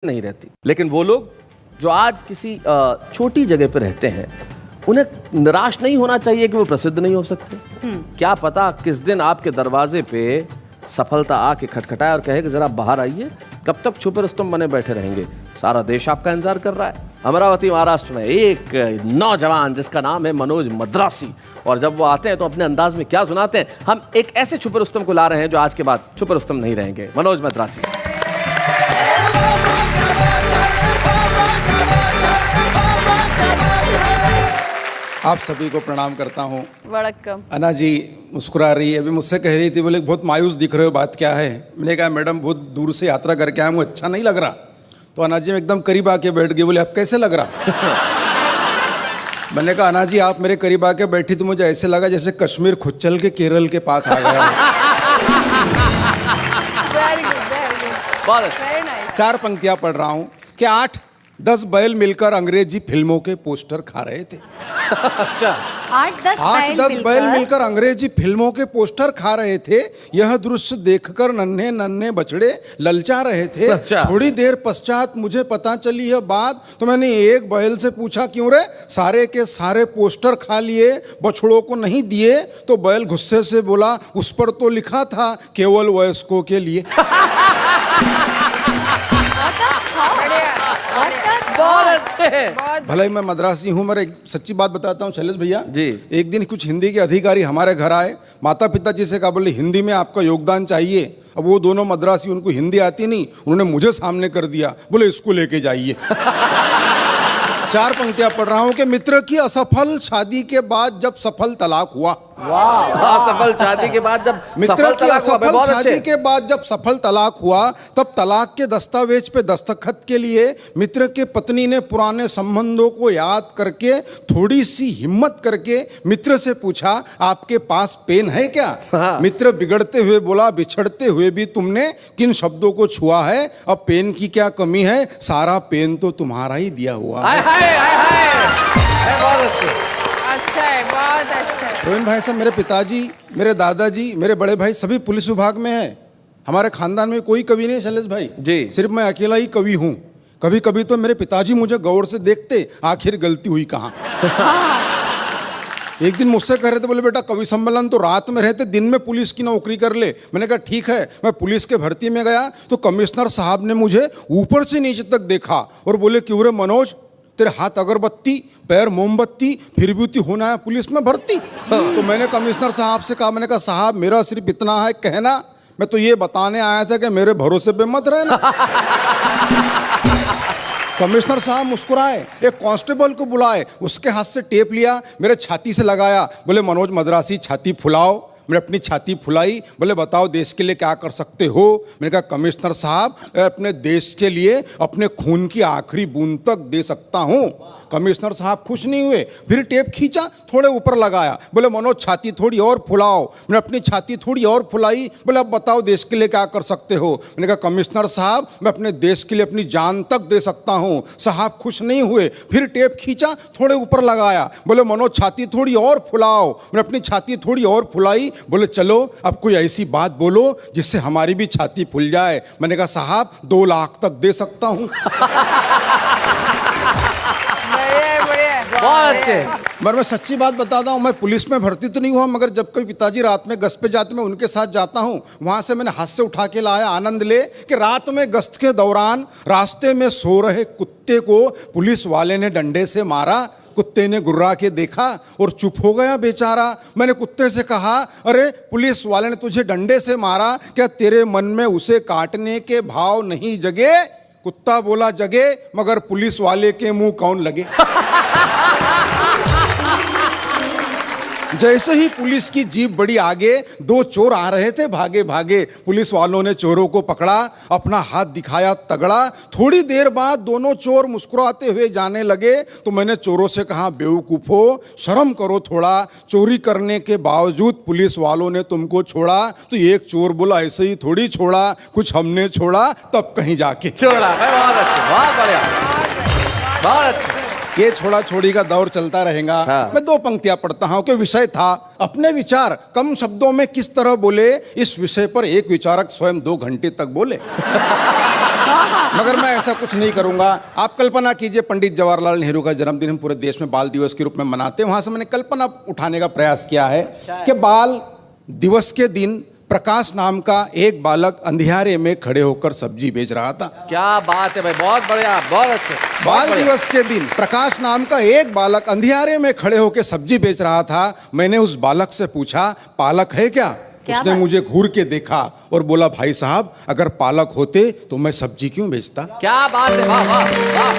नहीं रहती। लेकिन वो लोग जो आज किसी छोटी जगह पर रहते हैं, उन्हें निराश नहीं होना चाहिए कि वो प्रसिद्ध नहीं हो सकते। क्या पता किस दिन आपके दरवाजे पे सफलता आके खटखटाए और कहे कि जरा बाहर आइए, कब तक छुपे रुस्तम बने बैठे रहेंगे। सारा देश आपका इंतजार कर रहा है। अमरावती महाराष्ट्र में एक नौजवान जिसका नाम है मनोज मद्रासी, और जब वो आते हैं तो अपने अंदाज में क्या सुनाते हैं। हम एक ऐसे छुपे रुस्तम को ला रहे हैं जो आज के बाद छुपे रुस्तम नहीं रहेंगे। मनोज मद्रासी। आप सभी को प्रणाम करता हूँ। वड़क्कम। अन्ना जी मुस्कुरा रही है, अभी मुझसे कह रही थी, बोले बहुत मायूस दिख रहे हो, बात क्या है। मैंने कहा मैडम बहुत दूर से यात्रा करके आया हूँ, अच्छा नहीं लग रहा। तो अन्ना जी एकदम करीब आके बैठ गई, बोले अब कैसे लग रहा। मैंने कहा अन्ना जी आप मेरे करीब आके बैठी तो मुझे ऐसे लगा जैसे कश्मीर खुद चल के केरल के पास आ गया। Very good, very nice. 4 पंक्तियां पढ़ रहा हूँ कि 8-10 बैल मिलकर अंग्रेजी फिल्मों के पोस्टर खा रहे थे। अच्छा, 8-10 बैल मिलकर अंग्रेजी फिल्मों के पोस्टर खा रहे थे। यह दृश्य देखकर नन्हे नन्हे बछड़े ललचा रहे थे। अच्छा। थोड़ी देर पश्चात मुझे पता चली यह बात, तो मैंने एक बैल से पूछा क्यों रे, सारे के सारे पोस्टर खा लिए, बछड़ों को नहीं दिए। तो बैल गुस्से से बोला उस पर तो लिखा था केवल वयस्कों के लिए। बहुत अच्छे। भले ही मैं मद्रासी हूँ, मगर एक सच्ची बात बताता हूँ शैलेश भैया जी। एक दिन कुछ हिंदी के अधिकारी हमारे घर आए, माता पिता जी से कहा, बोले हिंदी में आपका योगदान चाहिए। अब वो दोनों मद्रासी, उनको हिंदी आती नहीं, उन्होंने मुझे सामने कर दिया, बोले इसको लेके जाइए। 4 पंक्तियां पढ़ रहा हूँ कि मित्र की असफल शादी के बाद जब सफल तलाक हुआ। असफल शादी के बाद जब मित्र की असफल बहुत शादी अच्छे। के बाद जब सफल तलाक हुआ, तब तलाक के दस्तावेज पे दस्तखत के लिए मित्र के पत्नी ने पुराने संबंधों को याद करके थोड़ी सी हिम्मत करके मित्र से पूछा आपके पास पेन है क्या। हाँ। मित्र बिगड़ते हुए बोला बिछड़ते हुए भी तुमने किन शब्दों को छुआ है, अब पेन की क्या कमी है, सारा पेन तो तुम्हारा ही दिया हुआ है। बहुत अच्छे। अच्छा है, बहुत अच्छा है। रोहिन भाई साहब, मेरे पिताजी, मेरे दादाजी, मेरे बड़े भाई सभी पुलिस विभाग में हैं। हमारे खानदान में कोई कवि नहीं शैलेश भाई जी। सिर्फ मैं अकेला ही कवि हूँ। कभी कभी तो मेरे पिताजी मुझे गौर से देखते, आखिर गलती हुई कहाँ। एक दिन मुझसे कह रहे थे, बोले बेटा कवि सम्मेलन तो रात में रहते, दिन में पुलिस की नौकरी कर ले। मैंने कहा ठीक है। मैं पुलिस के भर्ती में गया तो कमिश्नर साहब ने मुझे ऊपर से नीचे तक देखा और बोले क्यों रे मनोज, तेरे हाथ अगरबत्ती पैर मोमबत्ती, फिर भी होना है पुलिस में भर्ती। तो मैंने कमिश्नर साहब से कहा, मैंने कहा साहब मेरा सिर्फ इतना है कहना, मैं तो ये बताने आया था कि मेरे भरोसे पे मत रहना। कमिश्नर साहब मुस्कुराए, एक कांस्टेबल को बुलाए, उसके हाथ से टेप लिया, मेरे छाती से लगाया, बोले मनोज मद्रासी छाती फुलाओ। मैंने अपनी छाती फुलाई, बोले बताओ देश के लिए क्या कर सकते हो। मैंने कहा कमिश्नर साहब अपने देश के लिए अपने खून की आखिरी बूंद तक दे सकता हूँ। कमिश्नर साहब खुश नहीं हुए, फिर टेप खींचा, थोड़े ऊपर लगाया, बोले मनोज छाती थोड़ी और फुलाओ। मैंने अपनी छाती थोड़ी और फुलाई, बोले अब बताओ देश के लिए क्या कर सकते हो। मैंने कहा कमिश्नर साहब मैं अपने देश के लिए अपनी जान तक दे सकता हूँ। साहब खुश नहीं हुए, फिर टेप खींचा, थोड़े ऊपर लगाया, बोले मनोज छाती थोड़ी और फुलाओ। मैंने अपनी छाती थोड़ी और फुलाई, बोले चलो अब कोई ऐसी बात बोलो जिससे हमारी भी छाती फूल जाए। मैंने कहा साहब 2 लाख तक दे सकता हूँ। बहुत अच्छे। मगर मैं सच्ची बात बताता हूँ, मैं पुलिस में भर्ती तो नहीं हुआ, मगर जब कभी पिताजी रात में गश्त पे जाते मैं उनके साथ जाता हूँ, वहाँ से मैंने हाथ से उठा के लाया आनंद ले कि रात में गश्त के दौरान रास्ते में सो रहे कुत्ते को पुलिस वाले ने डंडे से मारा। कुत्ते ने गुर्रा के देखा और चुप हो गया बेचारा। मैंने कुत्ते से कहा अरे पुलिस वाले ने तुझे डंडे से मारा, क्या तेरे मन में उसे काटने के भाव नहीं जगे। कुत्ता बोला जगे, मगर पुलिस वाले के मुंह कौन लगे। जैसे ही पुलिस की जीप बड़ी आगे, 2 चोर आ रहे थे भागे भागे। पुलिस वालों ने चोरों को पकड़ा, अपना हाथ दिखाया तगड़ा। थोड़ी देर बाद दोनों चोर मुस्कुराते हुए जाने लगे तो मैंने चोरों से कहा बेवकूफो शर्म करो थोड़ा, चोरी करने के बावजूद पुलिस वालों ने तुमको छोड़ा। तो एक चोर बोला ऐसे ही थोड़ी छोड़ा, कुछ हमने छोड़ा तब कहीं जाके छोड़ा। बहुत अच्छे, बहुत बढ़िया, बहुत अच्छे। ये छोड़ा छोड़ी का दौर चलता रहेगा। हाँ। मैं 2 पंक्तियां पढ़ता हूं कि विषय था अपने विचार कम शब्दों में किस तरह बोले। इस विषय पर एक विचारक स्वयं 2 घंटे तक बोले। मगर मैं ऐसा कुछ नहीं करूंगा। आप कल्पना कीजिए, पंडित जवाहरलाल नेहरू का जन्मदिन हम पूरे देश में बाल दिवस के रूप में मनाते हैं। वहां से मैंने कल्पना उठाने का प्रयास किया है कि बाल दिवस के दिन प्रकाश नाम का एक बालक अंधियारे में खड़े होकर सब्जी बेच रहा था। क्या बात है भाई, बहुत बढ़िया, बहुत अच्छे। बाल दिवस के दिन प्रकाश नाम का एक बालक अंधियारे में खड़े होकर सब्जी बेच रहा था। मैंने उस बालक से पूछा, पालक है क्या? उसने मुझे घूर के देखा और बोला, भाई साहब अगर पालक होते तो मैं सब्जी क्यों बेचता? क्या बात है, वाह वाह वाह।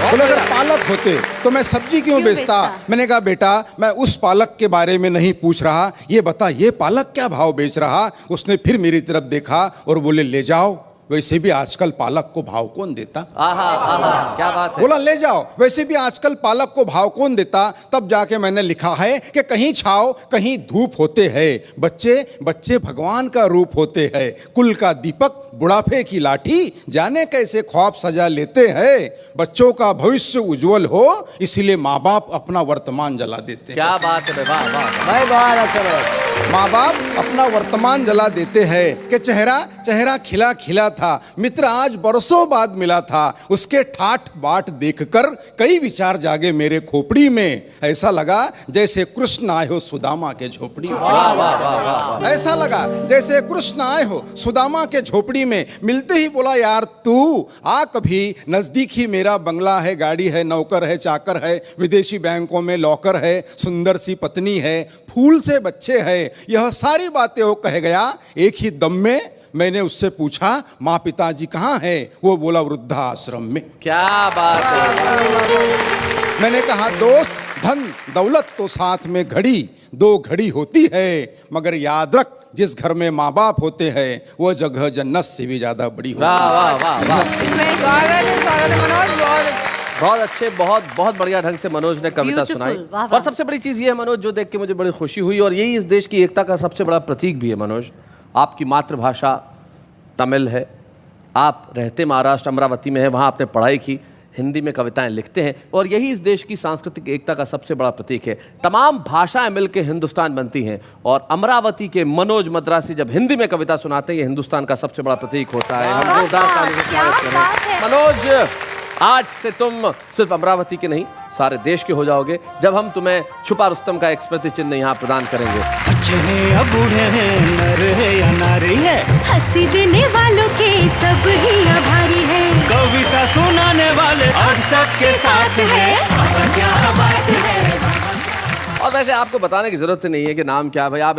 बोला अगर पालक होते तो मैं सब्जी क्यों बेचता? मैंने कहा बेटा मैं उस पालक के बारे में नहीं पूछ रहा, ये बता ये पालक क्या भाव बेच रहा? उसने फिर मेरी तरफ देखा और बोले ले जाओ, वैसे भी आजकल पालक को भाव कौन देता? आहा आहा, क्या बात है। बोला ले जाओ, वैसे भी आजकल पालक को भाव कौन देता? तब जाके मैंने लिखा है कि कहीं छाव कहीं धूप होते हैं, बच्चे बच्चे भगवान का रूप होते हैं, कुल का दीपक बुढ़ापे की लाठी, जाने कैसे ख्वाब सजा लेते हैं, बच्चों का भविष्य उज्जवल हो इसीलिए माँ बाप अपना वर्तमान जला देते हैं। क्या बात है वाह वाह भाई, बहुत अच्छा। माँ बाप अपना वर्तमान जला देते हैं कि चेहरा चेहरा खिला खिला था, मित्र आज बरसों बाद मिला था, उसके ठाठ बाट देखकर कई विचार जागे मेरे खोपड़ी में, ऐसा लगा जैसे कृष्ण आए हो सुदामा के झोपड़ी में। ऐसा लगा जैसे कृष्ण आए हो सुदामा के झोपड़ी में। मिलते ही बोला यार तू आ कभी नजदीक ही, मेरा बंगला है, गाड़ी है, नौकर है, चाकर है, विदेशी बैंकों में लॉकर है, सुंदर सी पत्नी है, फूल से बच्चे हैं, यह सारी बातें वो कह गया एक ही दम में। मैंने उससे पूछा माँ पिताजी कहाँ हैं? वो बोला वृद्धाश्रम में। क्या बात है। मैंने कहा दोस्त धन दौलत तो साथ में घड़ी दो घड़ी होती है, मगर याद रख जिस घर में माँ बाप होते हैं वो जगह जन्नत से भी ज्यादा बड़ी होती है। वाह वाह वाह, बहुत अच्छे, बहुत बहुत बढ़िया ढंग से मनोज ने कविता सुनाई। और सबसे बड़ी चीज़ ये है मनोज, जो देख के मुझे बड़ी खुशी हुई, और यही इस देश की एकता का सबसे बड़ा प्रतीक भी है मनोज। आपकी मातृभाषा तमिल है, आप रहते महाराष्ट्र अमरावती में है, वहाँ आपने पढ़ाई की, हिंदी में कविताएं लिखते हैं, और यही इस देश की सांस्कृतिक एकता का सबसे बड़ा प्रतीक है। तमाम भाषाएं मिलकर हिंदुस्तान बनती हैं, और अमरावती के मनोज मद्रासी जब हिंदी में कविता सुनाते हैं ये हिंदुस्तान का सबसे बड़ा प्रतीक होता है। हम जोरदार ताली से स्वागत करें मनोज। आज से तुम सिर्फ अमरावती के नहीं सारे देश के हो जाओगे जब हम तुम्हें छुपा रुस्तम का एक स्मृति चिन्ह यहाँ प्रदान करेंगे। बच्चे हैं या बूढ़े हैं, नर है या नारी है, हंसी देने वालों के सब ही आभारी है, कविता सुनाने वाले अब सबके साथ है। क्या बात है। और वैसे आपको बताने की जरूरत नहीं है कि नाम क्या है भाई, आप